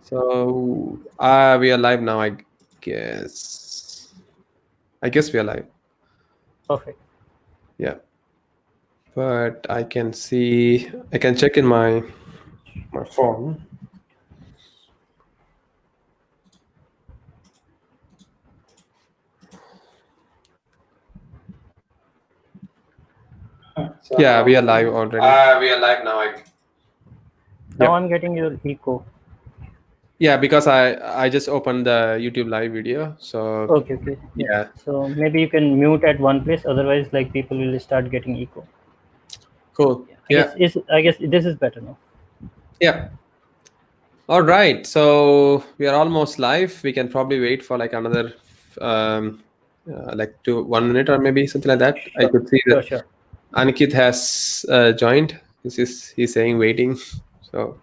So we are live now, I guess. I guess we are live. Perfect. Yeah. But I can see, I can check in my phone. Yeah, we are live already. We are live now. Now Yep. I'm getting your echo. Yeah, because I just opened the YouTube live video. So Okay. yeah. So maybe you can mute at one place. Otherwise, like people will start getting echo. Cool. I Yeah. guess this is better now. Yeah. All right. So we are almost live. We can probably wait for like another like 1 minute or maybe something like that. I could see that Sure. Ankit has joined. He's saying waiting. So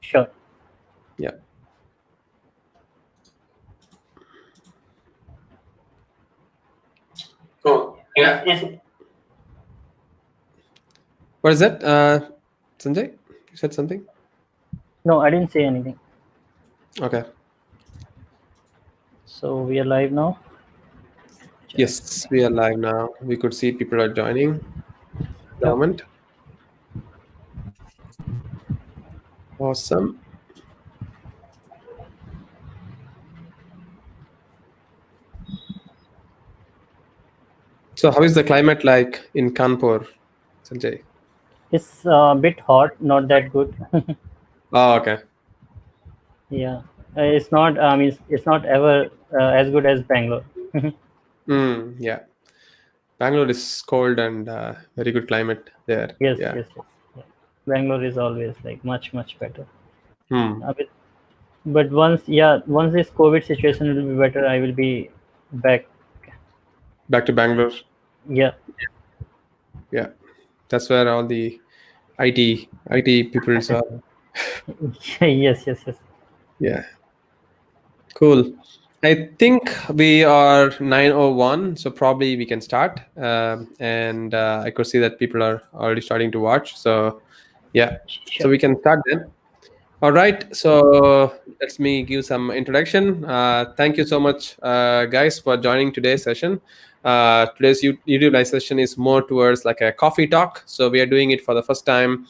Sure. yeah. Cool. Yeah. What is that? Sanjay? You said something? No, I didn't say anything. Okay. So we are live now. Yes, we are live now. We could see people are joining. Yep. Moment. Awesome. So how is the climate like in Kanpur, Sanjay? It's a bit hot, not that good. Oh, okay. Yeah, it's not. It's not ever as good as Bangalore. Yeah. Bangalore is cold and very good climate there. Yes. Yeah. Yeah. Bangalore is always like much better. Hmm. But once this COVID situation will be better, I will be back. Back to Bangalore. Yeah. Yeah. That's where all the IT people are. yes. Yeah. Cool. I think we are 9:01, so probably we can start. And I could see that people are already starting to watch. So yeah, so Sure. we can start then. All right. So let me give some introduction. Thank you so much, guys, for joining today's session. Today's YouTube live session is more towards like a coffee talk. So we are doing it for the first time,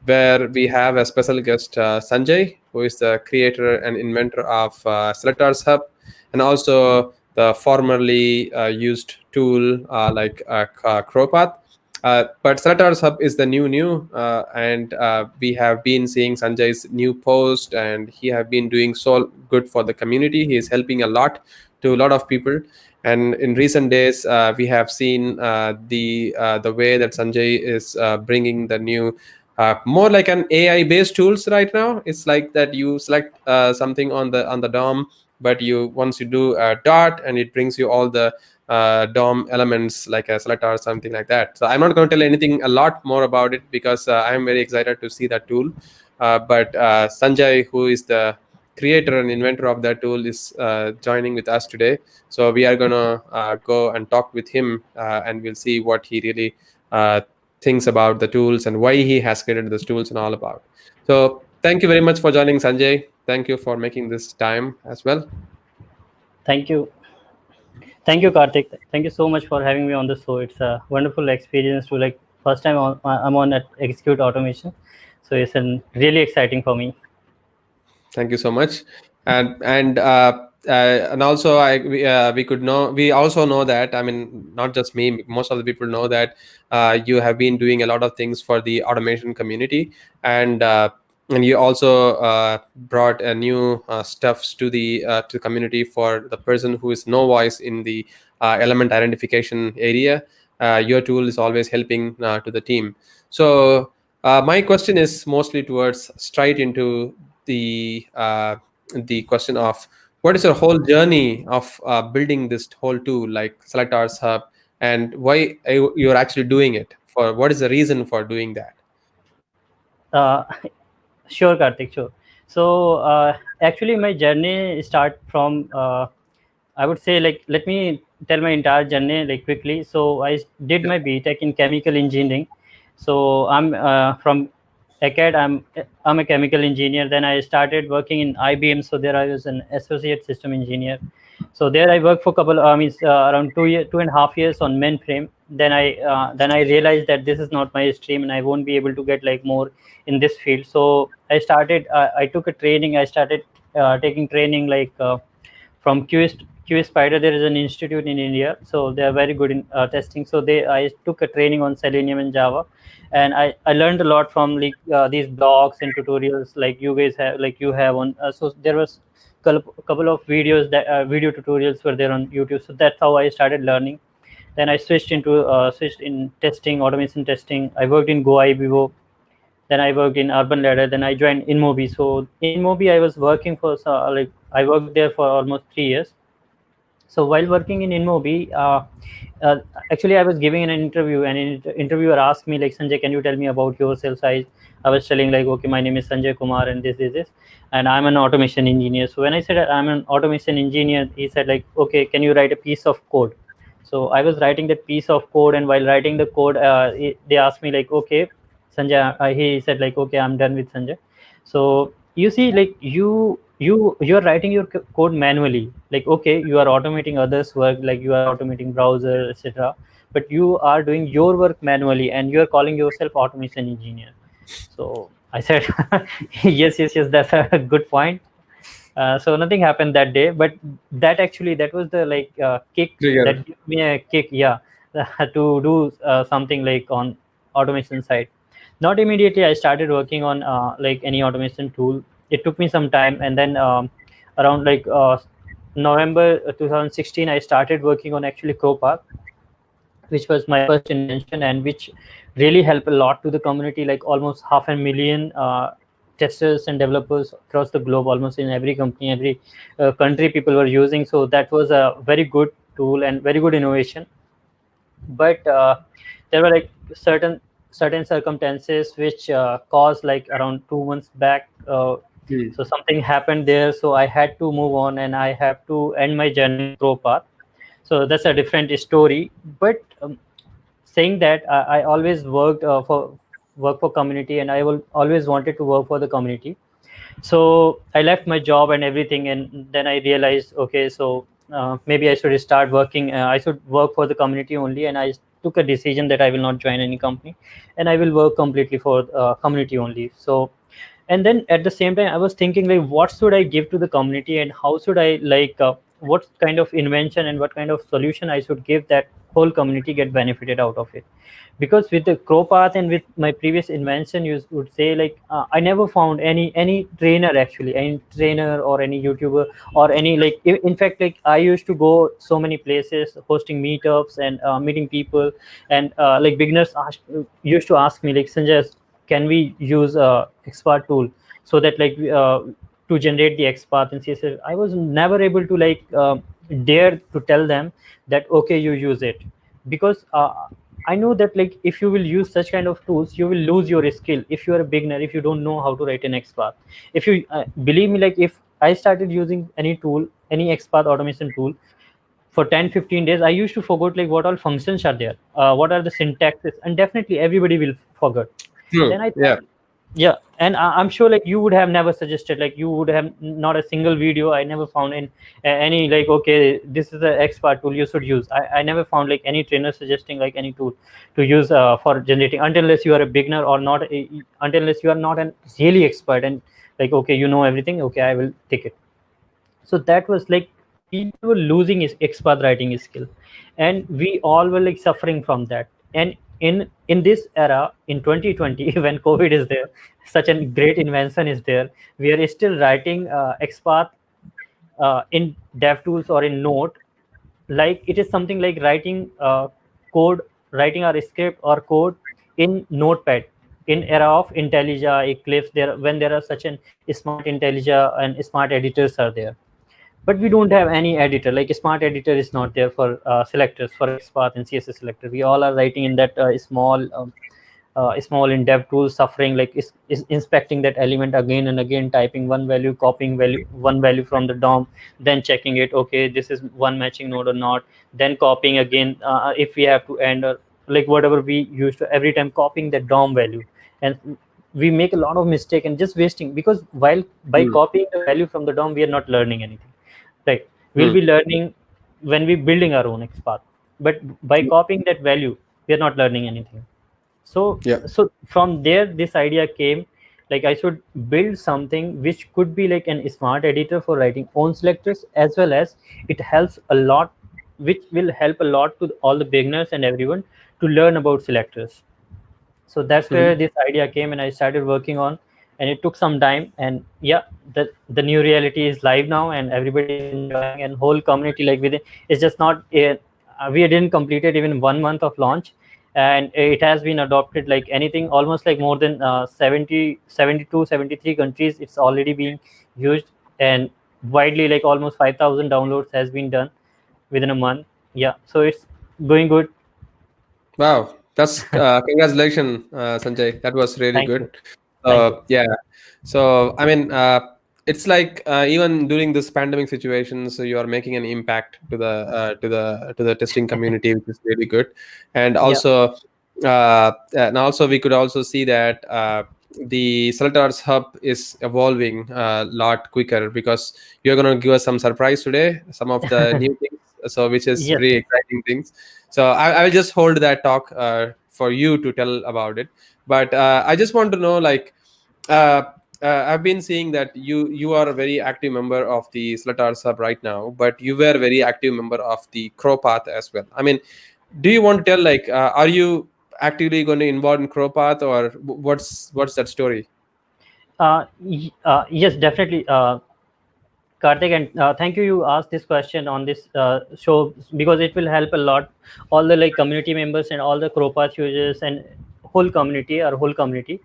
where we have a special guest, Sanjay, who is the creator and inventor of SelectorsHub, and also the formerly used tool like ChroPath. But SelectorsHub is the new, and we have been seeing Sanjay's new post, and he have been doing so good for the community. He is helping a lot to a lot of people. And in recent days, we have seen the way that Sanjay is bringing the new more like an AI based tools right now. It's like that you select something on the DOM, but you once you do a dot, and it brings you all the DOM elements like a selector or something like that. So I'm not going to tell anything a lot more about it because I'm very excited to see that tool. But Sanjay, who is the creator and inventor of that tool, is joining with us today. So we are gonna go and talk with him, and we'll see what he really thinks about the tools and why he has created those tools and all about. So thank you very much for joining, Sanjay. Thank you for making this time as well. Thank you, Karthik. Thank you so much for having me on the show. It's a wonderful experience to like first time I'm on at Execute Automation, so it's really exciting for me. Thank you so much. And also we also know that, I mean, not just me, most of the people know that you have been doing a lot of things for the automation community, and you also brought a new stuffs to the community for the person who is no voice in the element identification area. Your tool is always helping to the team. So my question is mostly towards straight into the question of what is your whole journey of building this whole tool like SelectorsHub, and why you're actually doing it, for what is the reason for doing that? Uh, sure, Karthik. Sure. So actually, my journey start from I would say like let me tell my entire journey like quickly. So I did Yeah. my BTech in chemical engineering. So I'm from acad, I'm a chemical engineer. Then I started working in IBM, so there I was an associate system engineer. So there I worked for around 2.5 years on mainframe. Then I realized that this is not my stream and I won't be able to get like more in this field. So I took a training. I started taking training like from QS Spider. There is an institute in India, so they are very good in testing. So I took a training on Selenium and Java, and I learned a lot from like these blogs and tutorials like you guys have, like you have on. So there was couple of videos that video tutorials were there on YouTube. So that's how I started learning. Then I switched in testing, automation testing. I worked in GoIBO. Then I worked in Urban Ladder. Then I joined InMobi. So in InMobi, I was working for like I worked there for almost 3 years. So while working in InMobi, uh, actually I was giving an interview, and interviewer asked me like, Sanjay, can you tell me about yourself? I was telling like, okay, my name is Sanjay Kumar, and this, and I'm an automation engineer. So when I said I'm an automation engineer, he said like, okay, can you write a piece of code? So I was writing that piece of code, and while writing the code, they asked me like, okay, Sanjay, he said like, okay, I'm done with Sanjay. So you see, like you're writing your code manually. Like, okay, you are automating others' work, like you are automating browser, etc. But you are doing your work manually, and you are calling yourself automation engineer. So I said, yes, that's a good point. So nothing happened that day, but that was the like kick Trigger. that gave me a kick, yeah, to do something like on automation side. Not immediately I started working on like any automation tool. It took me some time, and then around like November 2016, I started working on actually ChroPath, which was my first invention, and which really helped a lot to the community. Like almost 500,000 testers and developers across the globe, almost in every company, every country, people were using. So that was a very good tool and very good innovation. But there were like certain circumstances which caused, like around 2 months back, so something happened there, so I had to move on, and I have to end my journey in ProPath. So that's a different story. But saying that, I always work for community, and I will always wanted to work for the community. So I left my job and everything, and then I realized, okay, so maybe I should start working. I should work for the community only, and I took a decision that I will not join any company, and I will work completely for community only. So, and then at the same time, I was thinking like, what should I give to the community, and how should I like what kind of invention and what kind of solution I should give that whole community get benefited out of it. Because with the ChroPath and with my previous invention, you would say like, I never found any trainer, actually any trainer or any YouTuber or any like, in fact, like I used to go so many places hosting meetups and meeting people, and like beginners used to ask me like, Sanjay, can we use XPath tool so that like to generate the XPath and CSS? I was never able to like dare to tell them that okay, you use it, because I know that like if you will use such kind of tools, you will lose your skill if you are a beginner, if you don't know how to write an XPath. If you believe me, like if I started using any tool, any XPath automation tool, for 10-15 days, I used to forget like what all functions are there, what are the syntaxes, and definitely everybody will forget. True. Then I Yeah. thought, yeah, and I'm sure like you would have never suggested, like you would have not a single video I never found in any like, okay, this is the XPath tool you should use. I never found like any trainer suggesting like any tool to use for generating, unless you are a beginner or not unless you are not an really expert and like, okay, you know everything, okay, I will take it. So that was like, people were losing his XPath writing skill, and we all were like suffering from that. And in this era, in 2020, when COVID is there, such a great invention is there, we are still writing XPath in DevTools or in Node. Like it is something like writing code, writing our script or code in Notepad in era of IntelliJ, Eclipse, there when there are such an smart IntelliJ and smart editors are there. But we don't have any editor, like smart editor is not there for selectors, for XPath and CSS selector. We all are writing in that small in dev tool, suffering like is inspecting that element again and again, typing one value, copying one value from the DOM, then checking it, okay, this is one matching node or not, then copying again if we have to end, or like whatever we used to every time copying the DOM value. And we make a lot of mistake and just wasting, because while by copying the value from the DOM, we are not learning anything, right? We'll be learning when we building our own XPath, but by copying that value, we are not learning anything. So Yeah. so from there this idea came, like I should build something which could be like an smart editor for writing own selectors, as well as it helps a lot, which will help a lot to all the beginners and everyone to learn about selectors. So that's where this idea came, and I started working on, and it took some time. And yeah, the new reality is live now, and everybody is enjoying, and whole community, like within, it's just not we didn't complete it even 1 month of launch, and it has been adopted like anything, almost like more than 72 73 countries it's already being used, and widely like almost 5,000 downloads has been done within a month. Yeah, so it's going good. Wow, that's congratulations, Sanjay. That was really Thank you. good. Thank you. Yeah. So I mean, it's like even during this pandemic situation, so you are making an impact to the testing community, which is really good. And Yeah. also we could also see that the Selectors Hub is evolving a lot quicker, because you're going to give us some surprise today, some of the new things, so which is Yes. really exciting things. So I will just hold that talk for you to tell about it. But I just want to know, like, uh, I've been seeing that you are a very active member of the Selectors Hub right now, but you were a very active member of the ChroPath as well. I mean, do you want to tell, like, are you actively going to involve in ChroPath, or what's that story? Yes, definitely, Karthik, and thank you. You asked this question on this show because it will help a lot all the like community members and all the ChroPath users and whole community.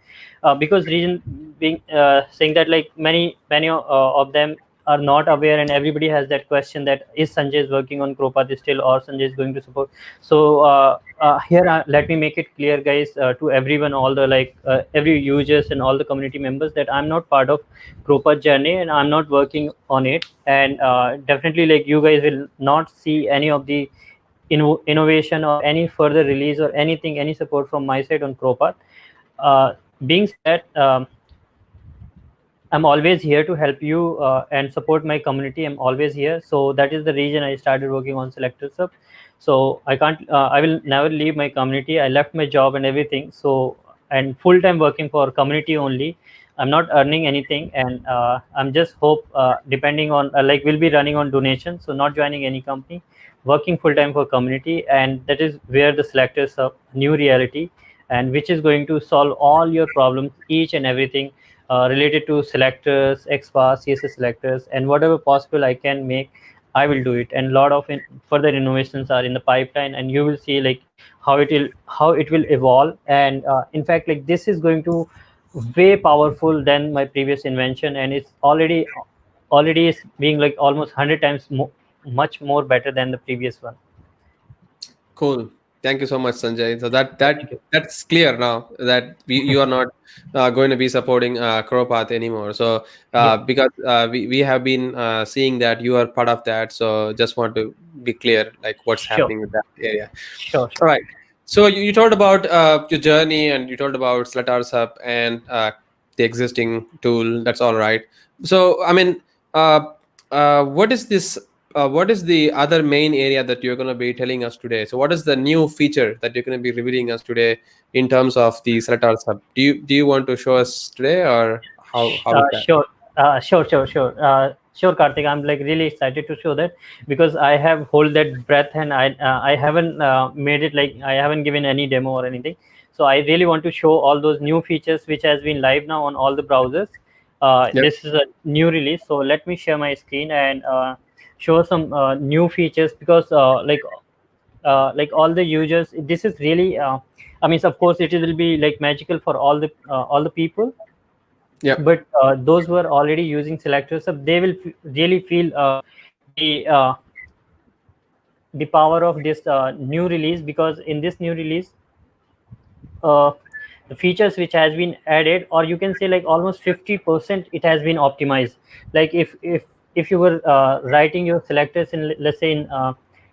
Because reason being, saying that like many of them are not aware, and everybody has that question that is Sanjay is working on ChroPath still, or Sanjay is going to support. So here, let me make it clear, guys, to everyone, all the like every users and all the community members, that I'm not part of proper journey and I'm not working on it. And definitely like you guys will not see any of the innovation or any further release or anything, any support from my side on ChroPath. Being said, I'm always here to help you and support my community. I'm always here. So that is the reason I started working on SelectorShub. So I can't, I will never leave my community. I left my job and everything. So, and full time working for community only. I'm not earning anything, and I'm just hope depending on like we'll be running on donation. So not joining any company, working full time for community, and that is where the SelectorShub new reality, and which is going to solve all your problems, each and everything related to selectors, XPath, CSS selectors, and whatever possible I can make, I will do it. And a lot of further innovations are in the pipeline, and you will see like how it will evolve. And in fact, like this is going to way powerful than my previous invention, and it's already is being like almost 100 times much more better than the previous one. Cool. Thank you so much, Sanjay. So Yeah, thank you. that's clear now that you are not going to be supporting ChroPath anymore. So Yeah, because we have been seeing that you are part of that, so just want to be clear, like what's sure, happening with that area. sure. All right. So you told about your journey, and you told about SelectorHub and the existing tool. That's all right. So I mean, uh, what is this? What is the other main area that you're going to be telling us today? So what is the new feature that you're going to be revealing us today in terms of the SelectorHub? Do you want to show us today, or how is that? Sure, sure, Karthik. I'm like really excited to show that, because I have hold that breath, and I haven't made it, like I haven't given any demo or anything. So I really want to show all those new features which has been live now on all the browsers. Yep. This is a new release, so let me share my screen and show some new features, because like all the users, this is really I mean, of course, it will be like magical for all the people, Yep. but those who are already using selectors, they will really feel the uh, the power of this new release, because in this new release, uh, the features which has been added, or you can say like almost 50% it has been optimized. Like if you were writing your selectors in, let's say, in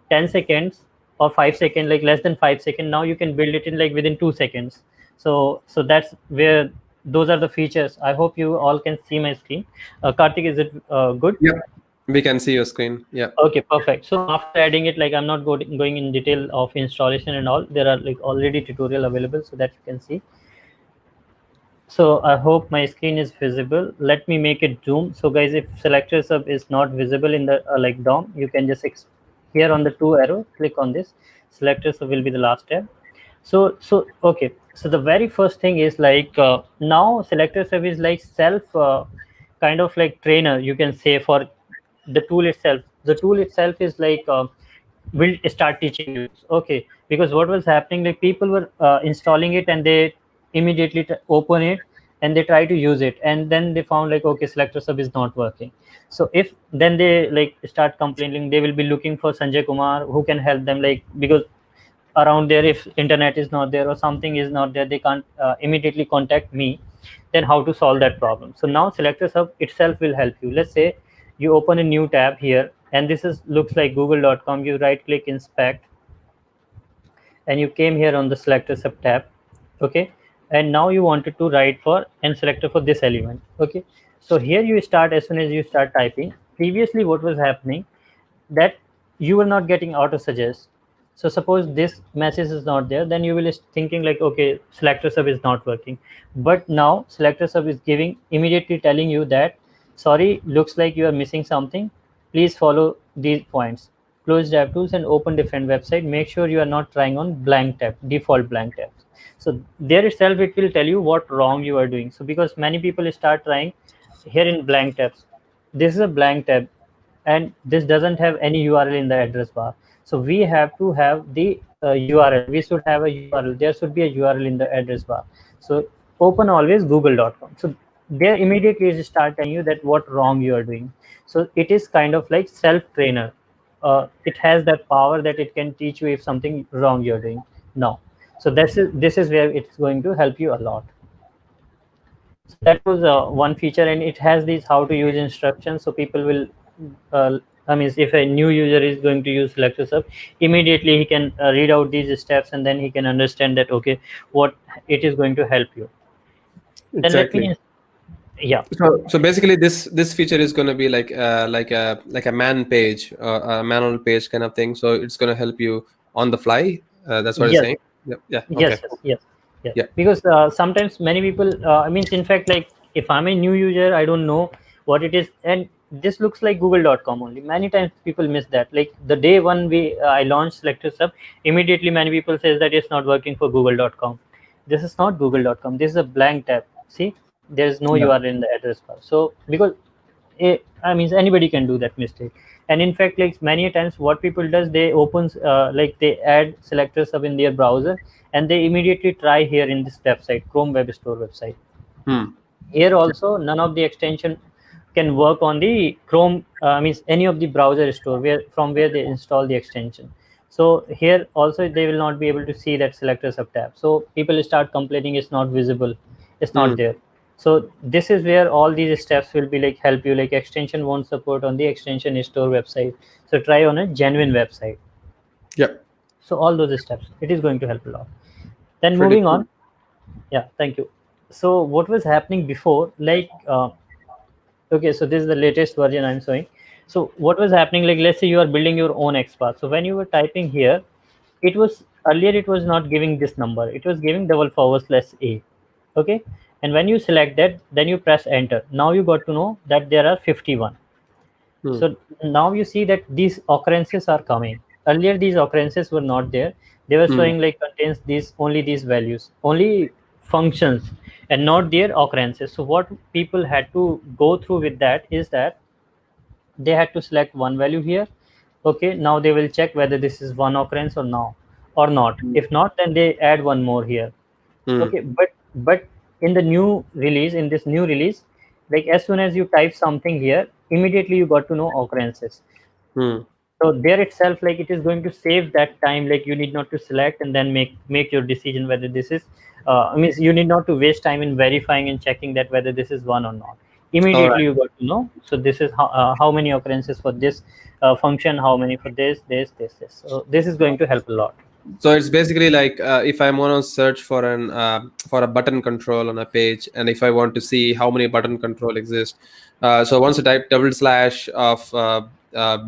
10 seconds or 5 seconds, like less than 5 seconds, now you can build it in like within 2 seconds. So that's where those are the features. I hope you all can see my screen. Karthik, is it good? Yeah, we can see your screen. Yeah. Okay, perfect. So after adding it, like I'm not going in detail of installation and all. There are like already tutorial available so that you can see. So I hope my screen is visible. Let me make it zoom. So guys, if SelectorShub is not visible in the like DOM, you can just here on the 2 arrow, click on this. SelectorShub will be the last tab. So okay. So the very first thing is like now SelectorShub is like self kind of like trainer, you can say, for the tool itself. The tool itself is like will start teaching you. Okay, because what was happening, like people were installing it and they immediately open it and they try to use it, and then they found like, okay, SelectorShub is not working. So if then they like start complaining, they will be looking for Sanjay Kumar who can help them, like because around there, if internet is not there or something is not there, they can't immediately contact me. Then how to solve that problem? So now SelectorShub itself will help you. Let's say you open a new tab here, and this is looks like google.com. You right click inspect, and you came here on the SelectorShub tab. Okay, and now you wanted to write for and selector for this element. Okay, so here you start. As soon as you start typing, previously what was happening, that you were not getting auto suggest. So suppose this message is not there, then you will thinking like, okay, SelectorShub is not working. But now SelectorShub is giving immediately telling you that, sorry, looks like you are missing something. Please follow these points. Close DevTools and open different website. Make sure you are not trying on blank tab, default blank tabs. So there itself it will tell you what wrong you are doing. So because many people start trying here in blank tabs. This is a blank tab, and this doesn't have any URL in the address bar. So we have to have the URL. We should have a URL. There should be a URL in the address bar. So open always google.com. So there immediately it start telling you that what wrong you are doing. So it is kind of like self-trainer. It has that power that it can teach you if something wrong you're doing now. So this is where it's going to help you a lot. So that was one feature, and it has these how to use instructions. So people will I mean, if a new user is going to use SelectorShub, immediately he can read out these steps, and then he can understand that, okay, what it is going to help you. Exactly. Then let me, yeah. So basically, this feature is going to be like a man page or a manual page kind of thing. So it's going to help you on the fly. That's what you're saying. Yeah. Okay. Yes. Because sometimes many people, I mean, in fact, like if I'm a new user, I don't know what it is, and this looks like google.com only. Many times people miss that. Like the day one I launched SelectorShub, immediately many people says that it's not working for google.com. This is not google.com. This is a blank tab. See, there is no URL in the address bar. So because I mean, anybody can do that mistake. And in fact, like many times what people does, they opens like they add SelectorShub in their browser, and they immediately try here in this website, Chrome Web Store website. Here also none of the extension can work on the Chrome, means any of the browser store from where they install the extension. So here also they will not be able to see that SelectorShub tab. So people start complaining it's not visible, it's not there. So this is where all these steps will be like help you. Like extension won't support on the extension store website. So try on a genuine website. Yeah. So all those steps, it is going to help a lot. Then moving on. Yeah, thank you. So what was happening before, like okay, so this is the latest version I'm showing. So what was happening, like let's say you are building your own XPath. So when you were typing here, it was earlier it was not giving this number, it was giving /A. Okay, and when you select that, then you press enter. Now you got to know that there are 51. So now you see that these occurrences are coming. Earlier these occurrences were not there. They were showing like contains only these values, only functions, and not their occurrences. So what people had to go through with that is that they had to select one value here. Okay, now they will check whether this is one occurrence or no or not. If not, then they add one more here. Okay, but in the new release, like as soon as you type something here, immediately you got to know occurrences. So there itself, like it is going to save that time. Like you need not to select and then make your decision whether this is means you need not to waste time in verifying and checking that whether this is one or not. Immediately you got to know. So this is how many occurrences for this function, how many for this. So this is going to help a lot. So it's basically like if I want to search for a button control on a page, and if I want to see how many button control exist, so once I type double slash of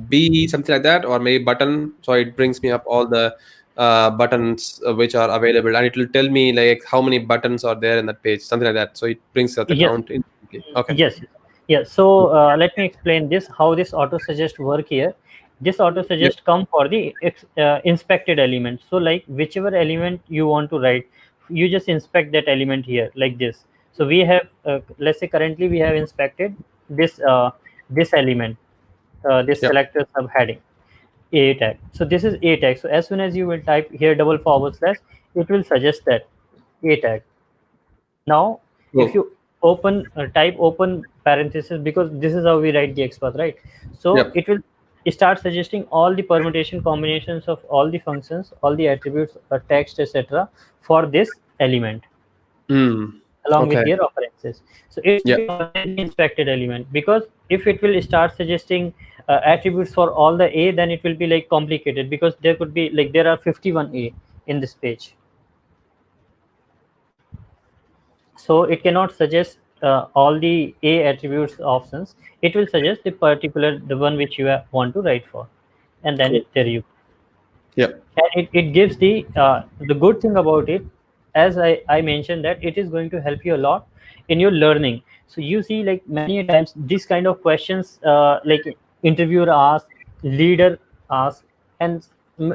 B something like that, or maybe button, so it brings me up all the buttons which are available, and it will tell me like how many buttons are there in that page, something like that. So it brings up the Yes. count instantly. Okay. Yes. Yeah. So let me explain this, how this auto suggest work here. This auto Yep. suggest come for the inspected element. So like whichever element you want to write, you just inspect that element here like this. So we have let's say currently we have inspected this element, this Yep. selector subheading A tag. So this is A tag. So as soon as you will type here double forward slash, it will suggest that A tag. Now if Cool. you open type open parenthesis, because this is how we write the XPath, right? So Yep. it will start suggesting all the permutation combinations of all the functions, all the attributes, text, etc. for this element Mm. along with Okay. their occurrences. So it should Yep. be already inspected element, because if it will start suggesting attributes for all the A, then it will be like complicated, because there could be like there are 51 A in this page. So it cannot suggest all the A attributes options. It will suggest the one which you want to write for, and then Cool. there you. Yep. And it gives the good thing about it, as I mentioned, that it is going to help you a lot in your learning. So you see, like many a times this kind of questions, like interviewer asks, leader asks, and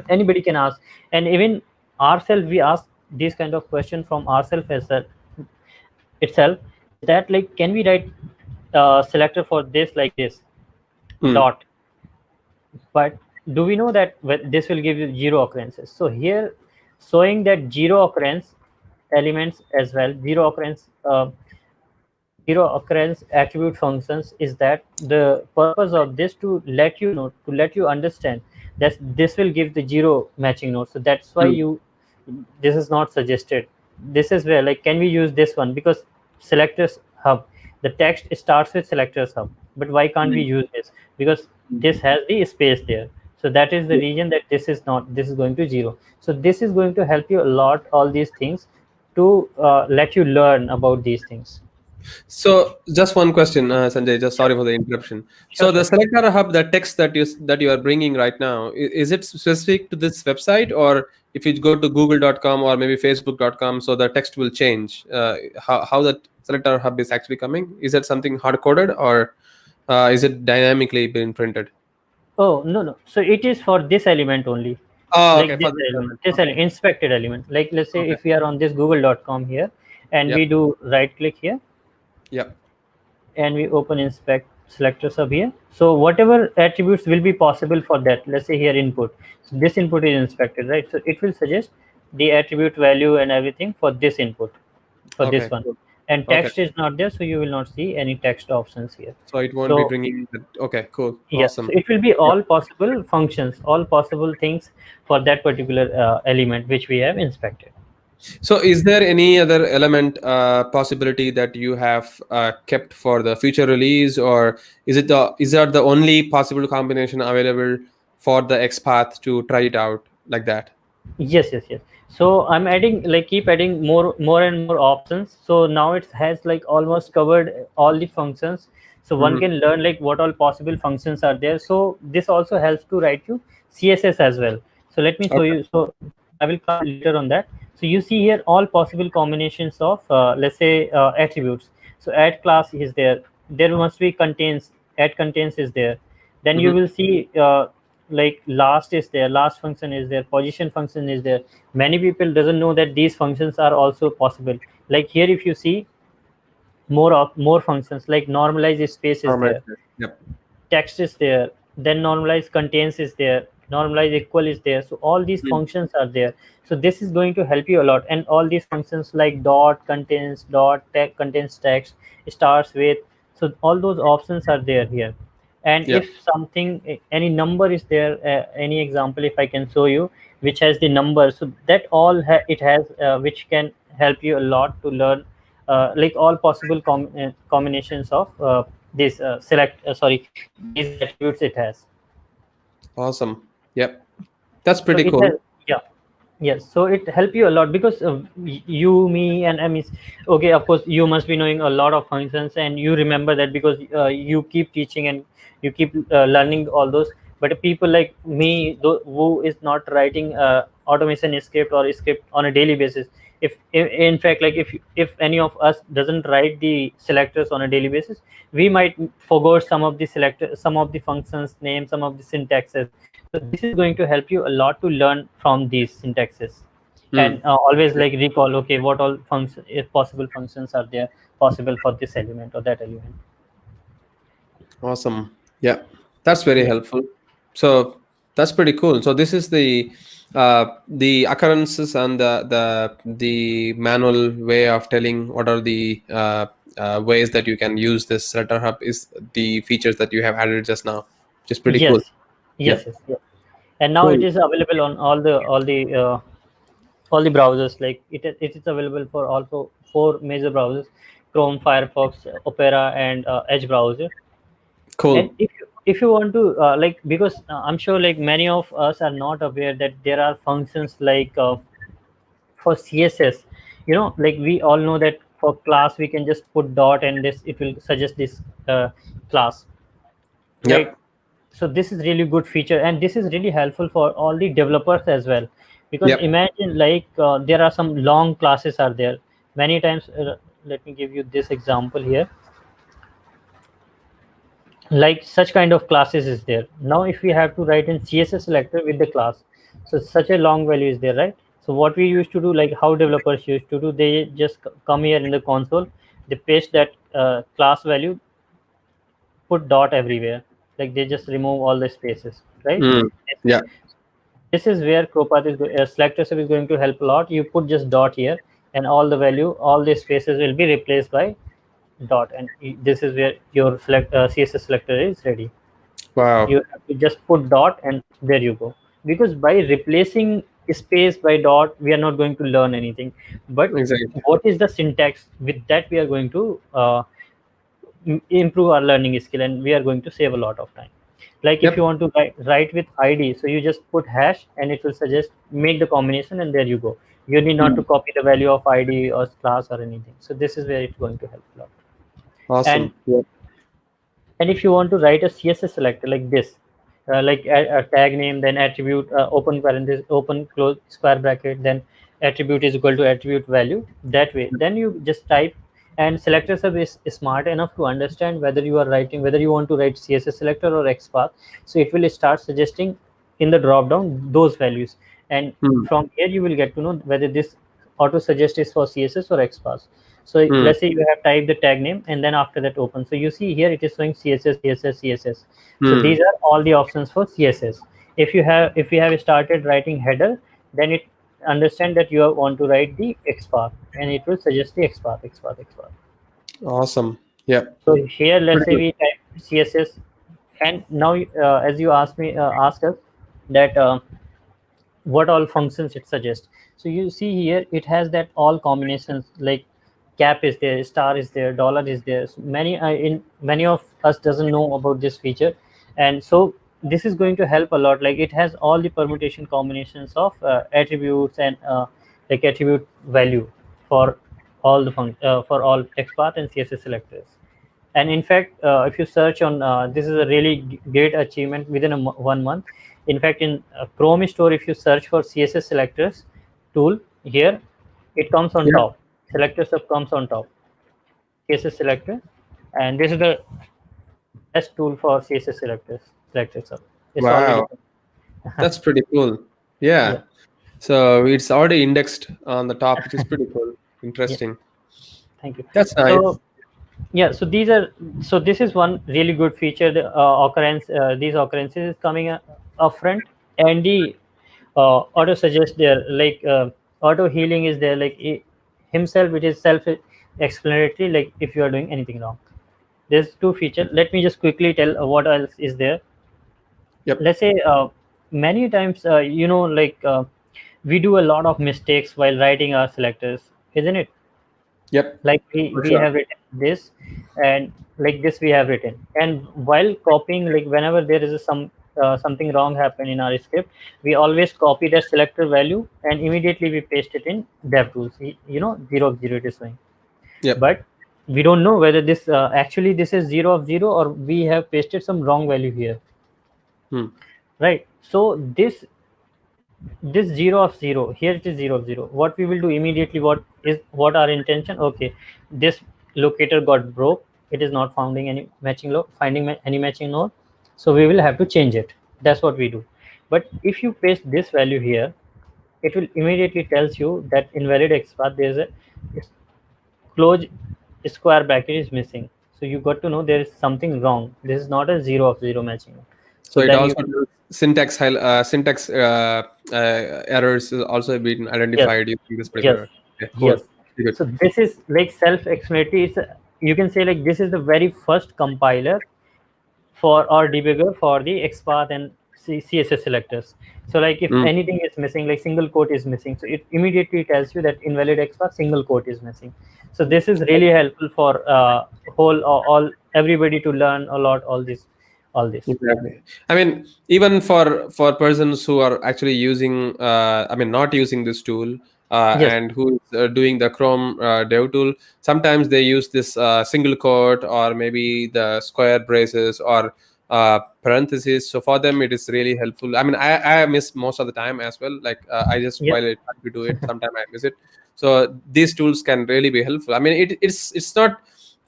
anybody can ask, and even ourselves we ask this kind of question from ourselves as well itself, is that like can we write selector for this like this Mm. dot, but do we know that this will give you zero occurrences? So here showing that zero occurrence elements as well, zero occurrence attribute functions, is that the purpose of this, to let you know, to let you understand that this will give the zero matching node. So that's why Mm. you, this is not suggested. This is where like can we use this one, because selectors hub, the text starts with selectors hub, but why can't we Mm. use this? Because this has the space there. So that is the Yeah. reason that this is not, this is going to zero. So this is going to help you a lot, all these things, to let you learn about these things. So just one question, Sanjay. Just Sure. sorry for the interruption. Sure, So the sure. Selector Hub, the text that you are bringing right now, is it specific to this website, or if you go to google.com or maybe facebook.com, so the text will change? How the Selector Hub is actually coming? Is it something hard coded, or is it dynamically being printed? Oh, no, no. So it is for this element only. Oh, Like okay, this for this element, element. this Okay, element, inspected element. Like let's say okay, if we are on this google.com here, and we yep, do right click here, yep. and we open inspect selector sub here. So whatever attributes will be possible for that, let's say here input. So this input is inspected, right? So it will suggest the attribute value and everything for this input, for this Okay, one. cool. And Okay, text is not there, so you will not see any text options here. so it won't be So bringing. Okay, cool, yeah, so awesome. it will be all possible functions, all possible things for that particular element which we have inspected. So, is there any other element possibility that you have kept for the future release, or is that the only possible combination available for the XPath to try it out like that? Yes, yes, yes. So I'm adding, like keep adding more and more options. So now it has like almost covered all the functions. So one Mhm. can learn like what all possible functions are there. So this also helps to write you CSS as well. So let me show Okay. you. So I will come later on that. So you see here all possible combinations of let's say attributes. So add class is there. There must be contains. Add contains is there. Then you Mhm. will see like last is there, last function is there, position function is there. Many people doesn't know that these functions are also possible. Like here if you see more functions, like normalize space is Normalize there, it. Yep. text is there, then normalize contains is there, normalize equal is there. So all these Mm. functions are there. So this is going to help you a lot. And all these functions like dot contains, dot tag contains text, starts with, so all those options are there here. And Yep. if something, any number is there, any example if I can show you which has the number, so that all it has which can help you a lot to learn like all possible combinations of this sorry, these attributes it has. Awesome. Yep. That's So pretty it cool. has, yeah. Yes, so it help you a lot because you, me, and I mean, okay, of course, you must be knowing a lot of functions, and you remember that because you keep teaching and you keep learning all those. But people like me, who is not writing automation script or script on a daily basis, if in fact, like if any of us doesn't write the selectors on a daily basis, we might forget some of the selector, some of the functions name, some of the syntaxes. So this is going to help you a lot to learn from these syntaxes, Hmm. and always like recall, okay, what all function, if possible functions are there possible for this element or that element. Awesome. Yeah, that's very Yeah. helpful. So that's pretty cool. So this is the occurrences and the manual way of telling what are the ways that you can use this Selector Hub is the features that you have added just now, which is pretty cool. Yes, Yep. yes, yes, yes. And now it Cool. is available on all the browsers. Like it is available for also four major browsers: Chrome, Firefox, Opera, and Edge browser. And Cool. if you want to like, because I'm sure like many of us are not aware that there are functions like for CSS, like we all know that for class we can just put dot and this it will suggest this class, right? Yep. So this is really good feature, and this is really helpful for all the developers as well, because Yep. imagine like there are some long classes are there many times. Let me give you this example here. Like such kind of classes is there. Now if we have to write in CSS selector with the class, so such a long value is there, right? So what we used to do, like how developers used to do, they just come here in the console, they paste that class value, put dot everywhere, like they just remove all the spaces, right? Mm. Yeah. This is where ChroPath is SelectorShub is going to help a lot. You put just dot here, and all the value, all the spaces will be replaced by dot, and this is where your CSS selector is ready. Wow. You have to just put dot, and there you go. Because by replacing space by dot, we are not going to learn anything. But Exactly. what is the syntax? With that, we are going to improve our learning skill, and we are going to save a lot of time. Like if you Yep. want to write with ID, so you just put hash and it will suggest make the combination, and there you go. You need not to Mm. copy the value of ID or class or anything. So this is where it's going to help a lot. And Awesome. Yep. if you want to write a CSS selector like this, like a tag name, then attribute, open parenthesis, open close square bracket, then attribute is equal to attribute value, that way, then you just type. And SelectorShub is smart enough to understand whether you are writing, whether you want to write CSS selector or XPath. So it will start suggesting in the drop down those values, and Mm. from here you will get to know whether this auto suggest is for CSS or XPath. So Mm. let's say you have typed the tag name, and then after that open. So you see here it is showing CSS, CSS, CSS. So these Mm. are all the options for CSS. If you have started writing header, then it understand that you want to write the XPath, and it will suggest the XPath, XPath, XPath. Awesome. Yep. So here, let's Pretty say good. we type CSS, and now as you asked us that what all functions it suggests. So you see here it has that all combinations, like cap is there, star is there, dollar is there. So many of us doesn't know about this feature, and so this is going to help a lot. Like it has all the permutation combinations of attributes and like attribute value for all the for all XPath and CSS selectors. And in fact, if you search on this is a really great achievement within 1 month. In fact, in Chrome store, if you search for CSS selectors tool, here it comes on Yep. top. SelectorShub comes on top, CSS selector, and this is the best tool for CSS selectors. SelectorShub, it's already. Wow. That's pretty cool. Yeah, Yeah. So it's already indexed on the top, which is pretty cool. yeah, Interesting. thank you. That's nice. So yeah, so these are, so this is one really good feature. The occurrence, these occurrences is coming upfront, and the auto suggest there, like auto healing is there, like himself, it is self explanatory, like if you are doing anything wrong. There's two features. Let me just quickly tell what else is there. Yep. Let's say many times like we do a lot of mistakes while writing our selectors, isn't it? Yep. Like For we sure. have written this, and like this we have written, and while copying, like whenever there is some something wrong happened in our script, we always copy that selector value and immediately we paste it in DevTools. 0 of 0 it is showing. Yep. But we don't know whether this actually this is 0 of 0 or we have pasted some wrong value here. Right. So this 0 of 0 here, it is 0 of 0. What we will do immediately, what our intention? Okay, this locator got broke, it is not finding any matching any matching node, so we will have to change it. That's what we do. But if you paste this value here, it will immediately tells you that invalid XPath, there's a close square bracket is missing. So you got to know there is something wrong. This is not a 0 of 0 matching. So it also syntax errors is also been identified using this particular. Yes. Yes. So this is like self-explanatory. You can say like this is the very first compiler for our debugger for the XPath and CSS selectors. So like if anything is missing, like single quote is missing, so it immediately tells you that invalid XPath single quote is missing. So this is really helpful for all everybody to learn a lot. All this. Exactly. I mean, even for persons who are actually using, not using this tool, and who is doing the Chrome dev tool, sometimes they use this single quote or maybe the square braces or parentheses. So for them, it is really helpful. I mean, I miss most of the time as well. Like I just while I try to do it, sometimes I miss it. So these tools can really be helpful. I mean, it's not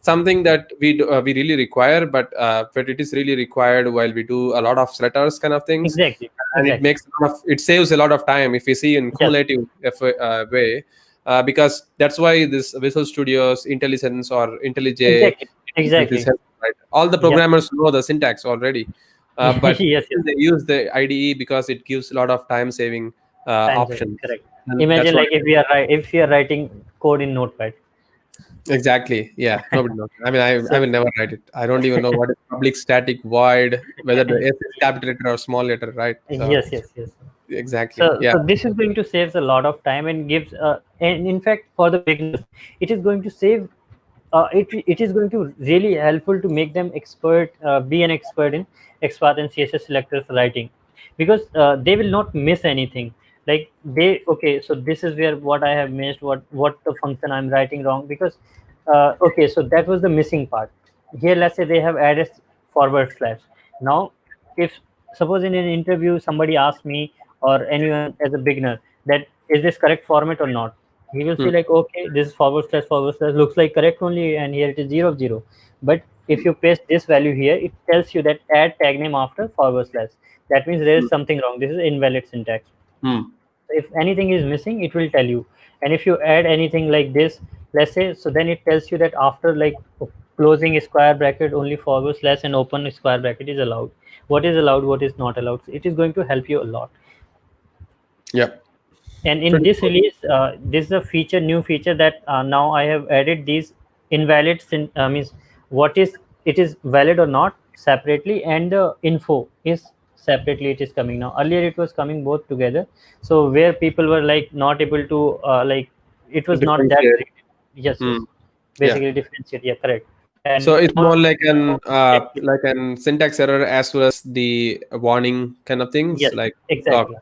something that we really require, but it is really required while we do a lot of selectors kind of things. Exactly. And it saves a lot of time if we see in cumulative way, because that's why this Visual Studio's IntelliSense or IntelliJ exactly. Right? All the programmers know the syntax already, but yes. they use the IDE because it gives a lot of time saving options. Correct. And imagine like if we are writing code in Notepad. Exactly. Yeah. Nobody knows. I mean, I will never write it. I don't even know what is public static void, whether the S is capital letter or small letter, right? So, yes. Exactly. So this is going to save a lot of time and gives, and in fact, for the beginners, it is going to save. It is going to really helpful to make them be an expert in XPath and CSS selectors writing, because they will not miss anything. Like so this is where what I have missed, what the function I'm writing wrong, because so that was the missing part. Here, let's say they have added forward slash. Now, if suppose in an interview somebody asks me or anyone as a beginner that is this correct format or not, he will say like, okay, this is forward slash looks like correct only, and here it is 0 of 0. But if you paste this value here, it tells you that add tag name after forward slash. That means there is something wrong. This is invalid syntax. If anything is missing, it will tell you. And if you add anything like this, let's say, so then it tells you that after like closing a square bracket, only forward slash and open a square bracket is allowed. What is allowed, what is not allowed. So it is going to help you a lot. Yep. And in this release, this is a new feature that now I have added these invalid means what is it is valid or not separately, and the info is separately. It is coming now. Earlier it was coming both together. So where people were like not able to it was not that great. Yes. Basically differentiate. Yeah, correct. And so it's more like an syntax error as well as the warning kind of things. Yes, like exactly.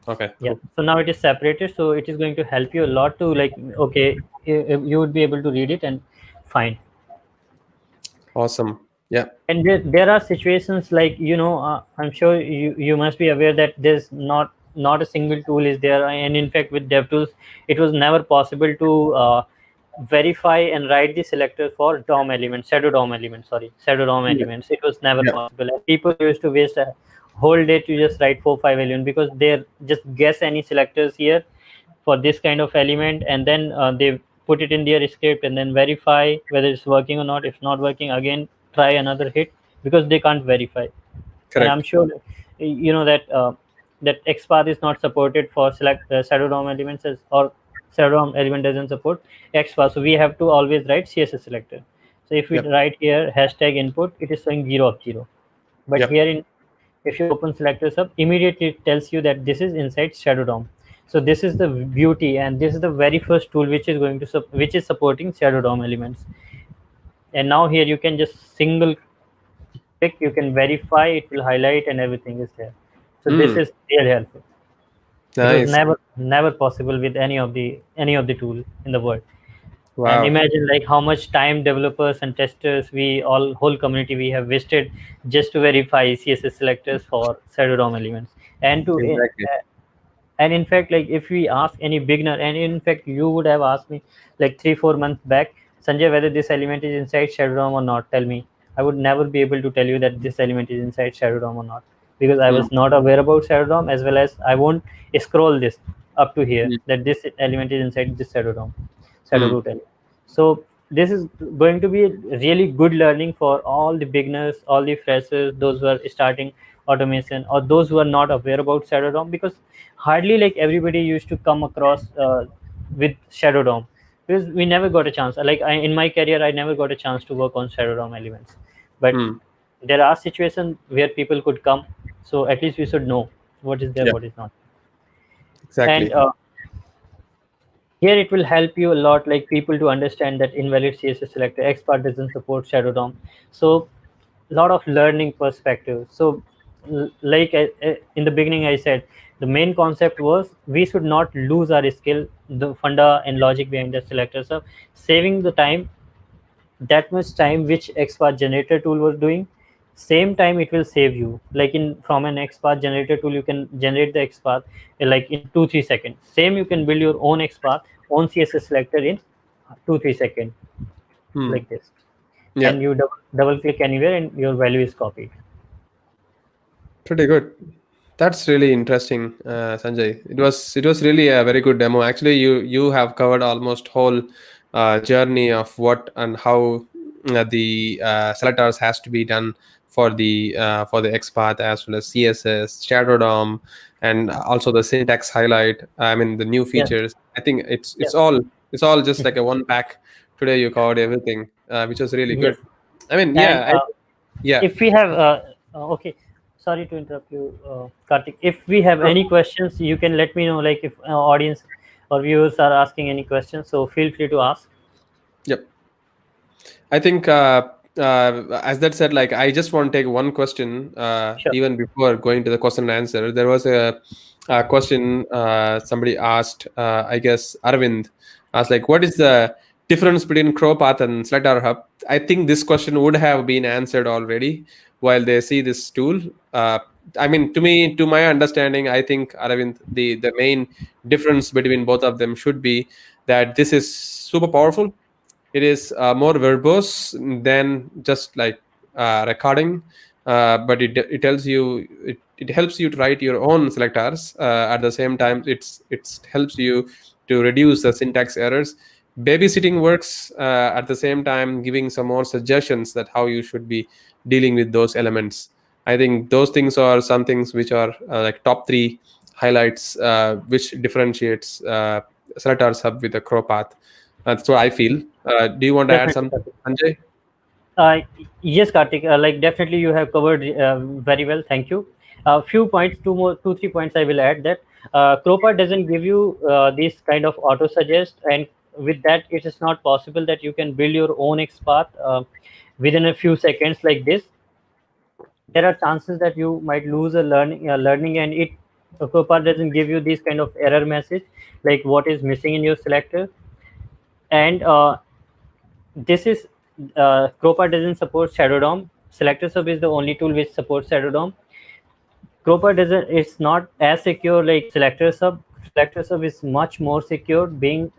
Okay. Yeah. So now it is separated. So it is going to help you a lot to like, okay, you would be able to read it and find. Awesome. Yeah. And there are situations like, I'm sure you must be aware that there's not a single tool is there. And in fact, with DevTools, it was never possible to verify and write the selector for DOM elements, shadow DOM elements. It was never possible. And people used to waste a whole day to just write 4-5 elements, because they just guess any selectors here for this kind of element, and then they put it in their script and then verify whether it's working or not. If not working, again try another hit, because they can't verify. Correct. And I'm sure that XPath is not supported for shadow DOM elements, or shadow DOM element doesn't support XPath, so we have to always write CSS selector. So if we write here hashtag input, it is showing 0 of 0. But here if you open SelectorsHub, immediately it tells you that this is inside shadow DOM. So this is the beauty, and this is the very first tool which is going to which is supporting shadow DOM elements. And now here you can just single click, you can verify, it will highlight, and everything is there. So this is really helpful. It was Nice. never possible with any of the tool in the world. And Wow. imagine like how much time developers and testers, we all whole community, we have wasted just to verify CSS selectors for shadow DOM elements. And to Exactly. and in fact, like if we ask any beginner, and in fact you would have asked me like 3-4 months back, Sanjay, whether this element is inside shadow DOM or not, tell me. I would never be able to tell you that this element is inside shadow DOM or not, because I was not aware about shadow DOM, as well as I won't scroll this up to here Mm. that this element is inside this shadow DOM, shadow Mm. root element. So this is going to be really good learning for all the beginners, all the freshers, those who are starting automation, or those who are not aware about shadow DOM, because hardly like everybody used to come across with shadow DOM, because we never got a chance. Like in my career, I never got a chance to work on shadow DOM elements, but Mm. there are situations where people could come, so at least we should know what is there, Yeah. what is not. And Exactly. here it will help you a lot, like people to understand that invalid CSS selector XPath doesn't support shadow DOM. So a lot of learning perspective. So like in the beginning I said, the main concept was we should not lose our skill, the funda and logic behind the selector. So saving the time, that much time which XPath generator tool was doing, same time it will save you. Like in from an XPath generator tool, you can generate the XPath like in 2-3 seconds. Same, you can build your own XPath, own CSS selector in 2-3 seconds, Mm. like this. Yeah. And you double click anywhere and your value is copied. Pretty good. That's really interesting, Sanjay. It was really a very good demo. Actually, you have covered almost whole journey of what and how the selectors has to be done for the XPath, as well as CSS, Shadow DOM, and also the syntax highlight. I mean the new Yeah, features. I think it's yeah. it's all it's all just like a one pack. Today you covered everything, which was really Yes. good. I mean, And yeah. if we have okay, sorry to interrupt you, Karthik, if we have any questions, you can let me know, like if audience or viewers are asking any questions, so feel free to ask. Yep. I think, as that said, like I just want to take one question, Sure. even before going to the question and answer. There was a question somebody asked. I guess Arvind asked, like, what is the difference between ChroPath and SelectorHub? I think this question would have been answered already while they see this tool. I mean, to my understanding, I think Arvind, the main difference between both of them should be that this is super powerful. It is more verbose than just like recording, but it tells you, it helps you to write your own selectors. At the same time, it helps you to reduce the syntax errors. Babysitting works at the same time, giving some more suggestions that how you should be dealing with those elements. I think those things are some things which are like top three highlights, which differentiates Selectors Hub with the ChroPath. That's what I feel. Do you want to add Definitely, something, Karthik. Sanjay? Uh, yes, Karthik. Like definitely, you have covered very well. Thank you. A few points, 3 points. I will add that ChroPath doesn't give you this kind of auto suggest, and with that, it is not possible that you can build your own XPath within a few seconds like this. There are chances that you might lose a learning, and it ChroPath doesn't give you this kind of error message, like what is missing in your selector. And this is ChroPath doesn't support shadow DOM. SelectorShub is the only tool which supports shadow DOM. ChroPath doesn't. It's not as secure like SelectorShub. SelectorShub is much more secure. Being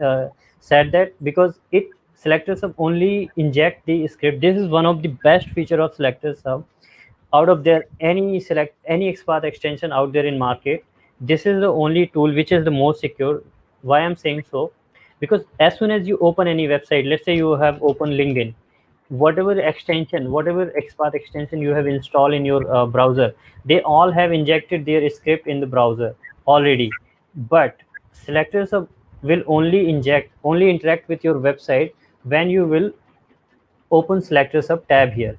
said that, because it SelectorShub only inject the script. This is one of the best feature of SelectorShub. Out of there, any XPath extension out there in market, this is the only tool which is the most secure. Why I'm saying so? Because as soon as you open any website, let's say you have opened LinkedIn, whatever extension, whatever XPath extension you have installed in your browser, they all have injected their script in the browser already. But selectors will only interact with your website when you will open SelectorShub tab here,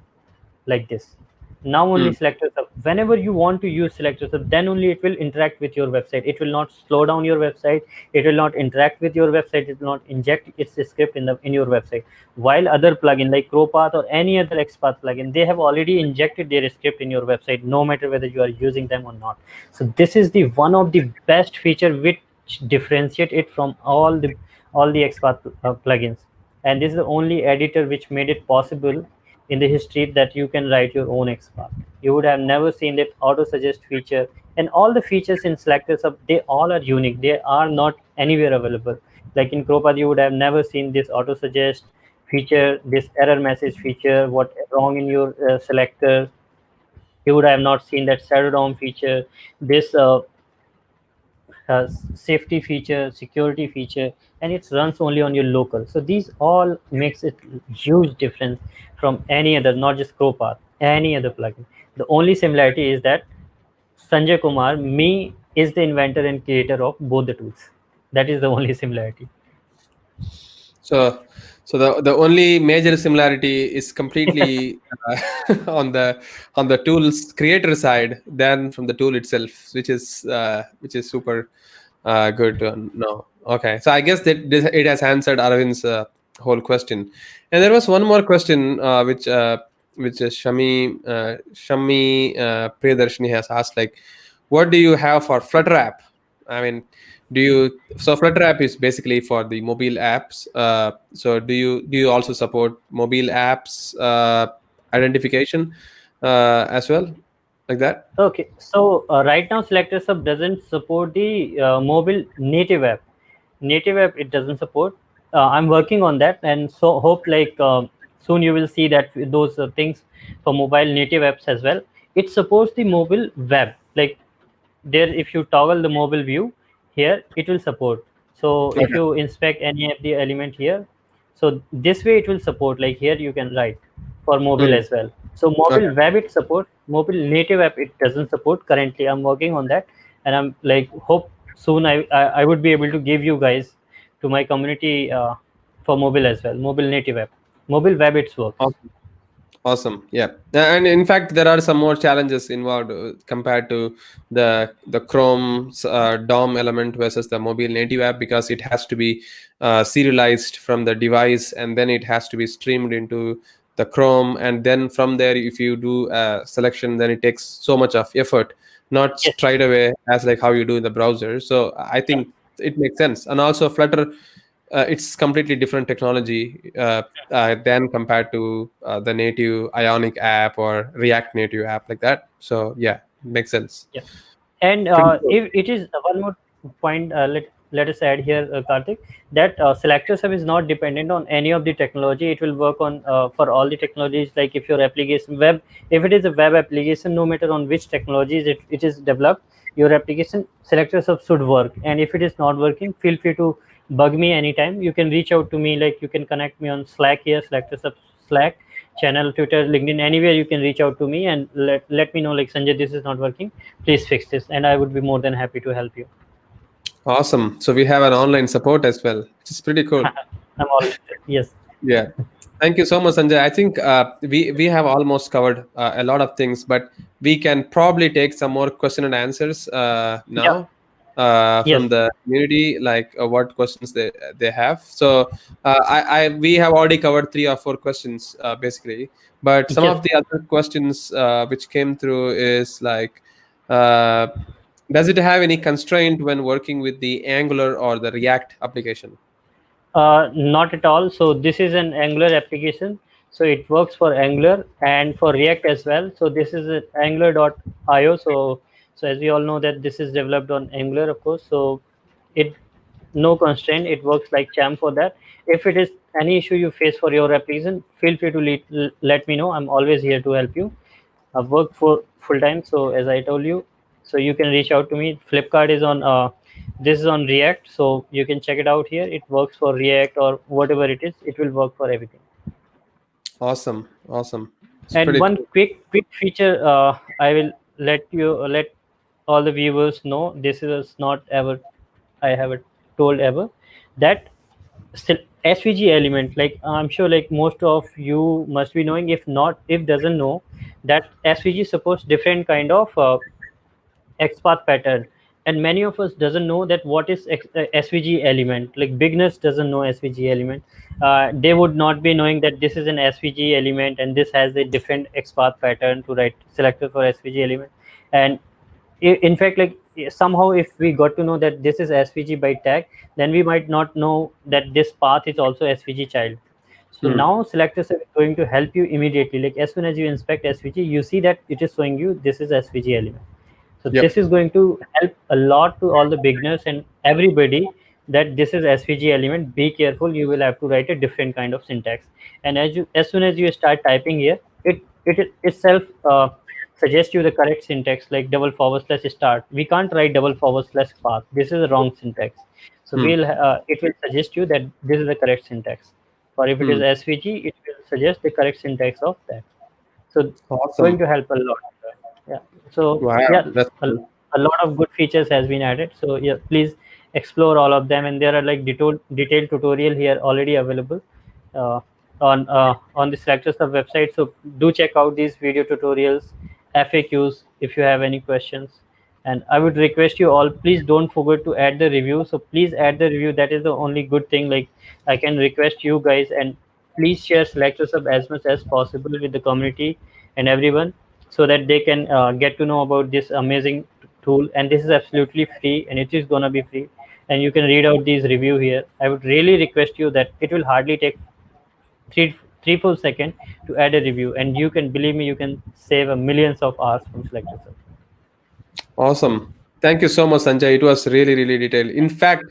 like this. Now only SelectorHub. Whenever you want to use SelectorHub, then only it will interact with your website. It will not slow down your website. It will not interact with your website. It will not inject its script in your website. While other plugin like ChroPath or any other XPath plugin, they have already injected their script in your website, no matter whether you are using them or not. So this is the one of the best feature which differentiate it from all the XPath plugins. And this is the only editor which made it possible in the history that you can write your own XPath. You would have never seen that auto suggest feature, and all the features in SelectorHub, they all are unique. They are not anywhere available. Like in ChroPath, you would have never seen this auto suggest feature, this error message feature, what wrong in your selector. You would have not seen that shadow DOM feature, this safety feature, security feature, and it runs only on your local. So these all makes it huge difference from any other, not just ChroPath, any other plugin. The only similarity is that Sanjay Kumar, me, is the inventor and creator of both the tools. That is the only similarity. So the only major similarity is completely on the tool's creator side than from the tool itself, which is super good to know. Okay, so I guess that it has answered Arvind's whole question. And there was one more question which Shami Priyadarshini has asked, like, what do you have for Flutter app? I mean, Flutter app is basically for the mobile apps. So do you also support mobile apps identification as well, like that? Okay, so right now SelectorHub doesn't support the mobile native app. Native app it doesn't support. I'm working on that, and so hope like soon you will see that those things for mobile native apps as well. It supports the mobile web. Like there, if you toggle the mobile view here, it will support. So if you inspect any of the element here, so this way it will support. Like here you can write for mobile as well. So mobile web it support, mobile native app it doesn't support currently. I'm working on that, and I'm like hope soon I would be able to give you guys to my community for mobile as well, mobile native app, mobile web it's works. Awesome. Yeah, and in fact, there are some more challenges involved compared to the Chrome's DOM element versus the mobile native app, because it has to be serialized from the device, and then it has to be streamed into the Chrome, and then from there, if you do a selection, then it takes so much of effort, not Yes. straight away as like how you do in the browser. So I think it makes sense. And also Flutter, it's completely different technology than compared to the native Ionic app or React native app, like that. So yeah, makes sense. Yeah. And Pretty cool. if it is one more point, let us add here, Karthik, that SelectorHub is not dependent on any of the technology. It will work on for all the technologies. Like if your application web, if it is a web application, no matter on which technologies it is developed, your application SelectorHub should work. And if it is not working, feel free to bug me anytime. You can reach out to me. Like you can connect me on Slack here, SelectorHub Slack channel, Twitter, LinkedIn, anywhere you can reach out to me and let me know, like, Sanjay, this is not working, please fix this, and I would be more than happy to help you. Awesome. So we have an online support as well, which is pretty cool. I'm always there. Yes. Yeah. Thank you so much, Sanjay. I think we have almost covered a lot of things, but we can probably take some more question and answers now. From the community, like what questions they have. So we have already covered 3 or 4 questions basically, but some of the other questions which came through is like, does it have any constraint when working with the Angular or the React application? Not at all. So this is an Angular application, so it works for Angular and for React as well. So this is angular.io. So as we all know that this is developed on Angular, of course. So it no constraint. It works like champ for that. If it is any issue you face for your application, feel free to let me know. I'm always here to help you. I've worked for full time, so as I told you, so you can reach out to me. Flipkart is on this is on React, so you can check it out here. It works for React or whatever it is. It will work for everything. Awesome. It's and one cool. quick feature I will let all the viewers know. This is not ever I haven't told ever that SVG element, like I'm sure like most of you must be knowing, if not, if doesn't know, that SVG supports different kind of XPath pattern, and many of us doesn't know that what is SVG element. Like beginners doesn't know SVG element. They would not be knowing that this is an SVG element and this has a different XPath pattern to write selector for SVG element. And in fact, like somehow if we got to know that this is SVG by tag, then we might not know that this path is also SVG child. So now SelectorHub is going to help you immediately. Like as soon as you inspect SVG, you see that it is showing you this is SVG element. So Yep. this is going to help a lot to all the beginners and everybody that this is SVG element. Be careful, you will have to write a different kind of syntax. And as soon as you start typing here, it itself suggests you the correct syntax, like // start. We can't write // path. This is the wrong syntax. So it will suggest you that this is the correct syntax. Or if it is SVG, it will suggest the correct syntax of that. So Awesome. going to help a lot. Yeah. So Wow, yeah, that's cool. a lot of good features has been added. So yeah, please explore all of them, and there are like detailed tutorial here already available uh, on the SelectorShub website. So do check out these video tutorials, FAQs if you have any questions. And I would request you all, please don't forget to add the review. So please add the review. That is the only good thing. Like I can request you guys, and please share SelectorShub as much as possible with the community and everyone, so that they can get to know about this amazing tool. And this is absolutely free, and it is gonna be free. And you can read out these review here. I would really request you that it will hardly take three full seconds to add a review, and you can believe me, you can save a millions of hours from SelectorShub. Awesome. Thank you so much, Sanjay. It was really, really detailed. In fact,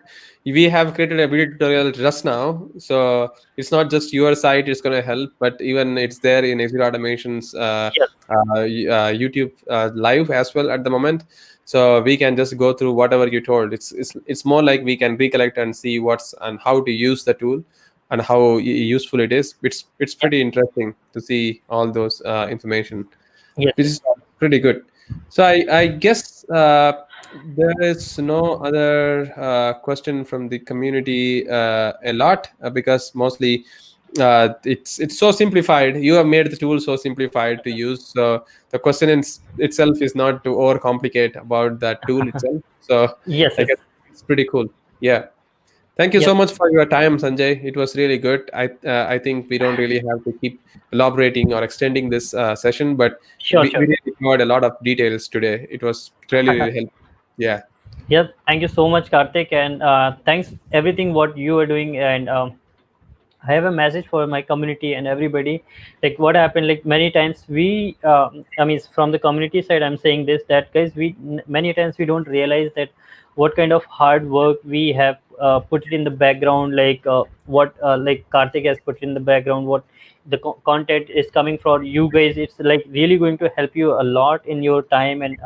we have created a video tutorial just now. So it's not just your site, it's going to help, but even it's there in Execute Automation's Yes. YouTube live as well at the moment. So we can just go through whatever you told. It's more like we can recollect and see what's and how to use the tool and how useful it is. It's pretty interesting to see all those information, Yes. which is pretty good. So I guess there is no other question from the community a lot because mostly it's so simplified. You have made the tool so simplified to use. So the question itself is not to overcomplicate about that tool itself. So Yes. I guess it's pretty cool. Yeah. Thank you so much for your time, Sanjay. It was really good. I think we don't really have to keep elaborating or extending this session, but Sure. we really covered a lot of details today. It was really, really helpful. Yeah. Yeah, thank you so much, Karthik, and thanks everything what you are doing. And I have a message for my community and everybody. Like what happened, like many times we, I mean, from the community side, I'm saying this, that guys, many times we don't realize that what kind of hard work we have put it in the background, like what like Karthik has put in the background, what the content is coming from you guys. It's like really going to help you a lot in your time and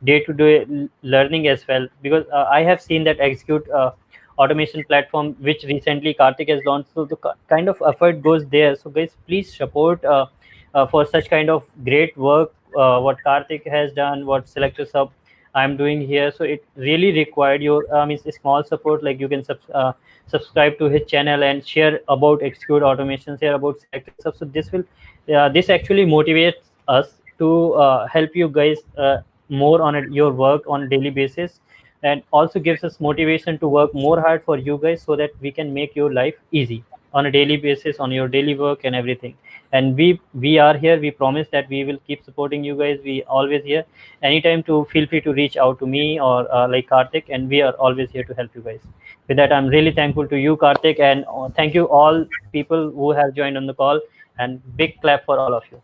day-to-day learning as well, because I have seen that Execute automation platform which recently Karthik has launched, so the kind of effort goes there. So guys, please support for such kind of great work what Karthik has done, what SelectorHub I'm doing here. So it really required your means a small support, like you can subscribe to his channel and share about Execute automation, share about SelectorHub. So this will this actually motivates us to help you guys more on your work on a daily basis, and also gives us motivation to work more hard for you guys, so that we can make your life easy on a daily basis on your daily work and everything. And we are here. We promise that we will keep supporting you guys. We always here anytime, to feel free to reach out to me or like Karthik, and we are always here to help you guys. With that, I'm really thankful to you, Karthik, and thank you all people who have joined on the call, and big clap for all of you.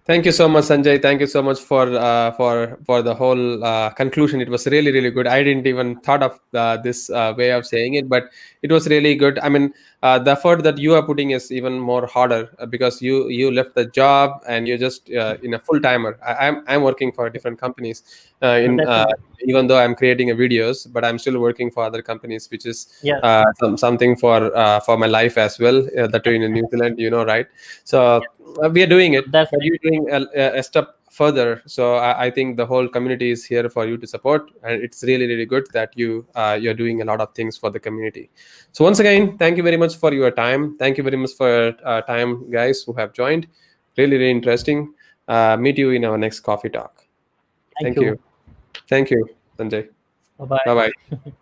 Thank you so much, Sanjay. Thank you so much for the whole conclusion. It was really, really good. I didn't even thought of this way of saying it, but it was really good. I mean, the effort that you are putting is even more harder because you left the job and you're just in a full timer. I'm working for different companies even though I'm creating videos, but I'm still working for other companies, which is something for my life as well. That too in New Zealand, right? So we are doing it. But you're doing a step further. So I think the whole community is here for you to support, and it's really, really good that you're doing a lot of things for the community. So once again, thank you very much for your time. Thank you very much for your time, guys, who have joined. Really, really interesting. Meet you in our next coffee talk. Thank you. Thank you, Sanjay. Bye-bye. Bye bye.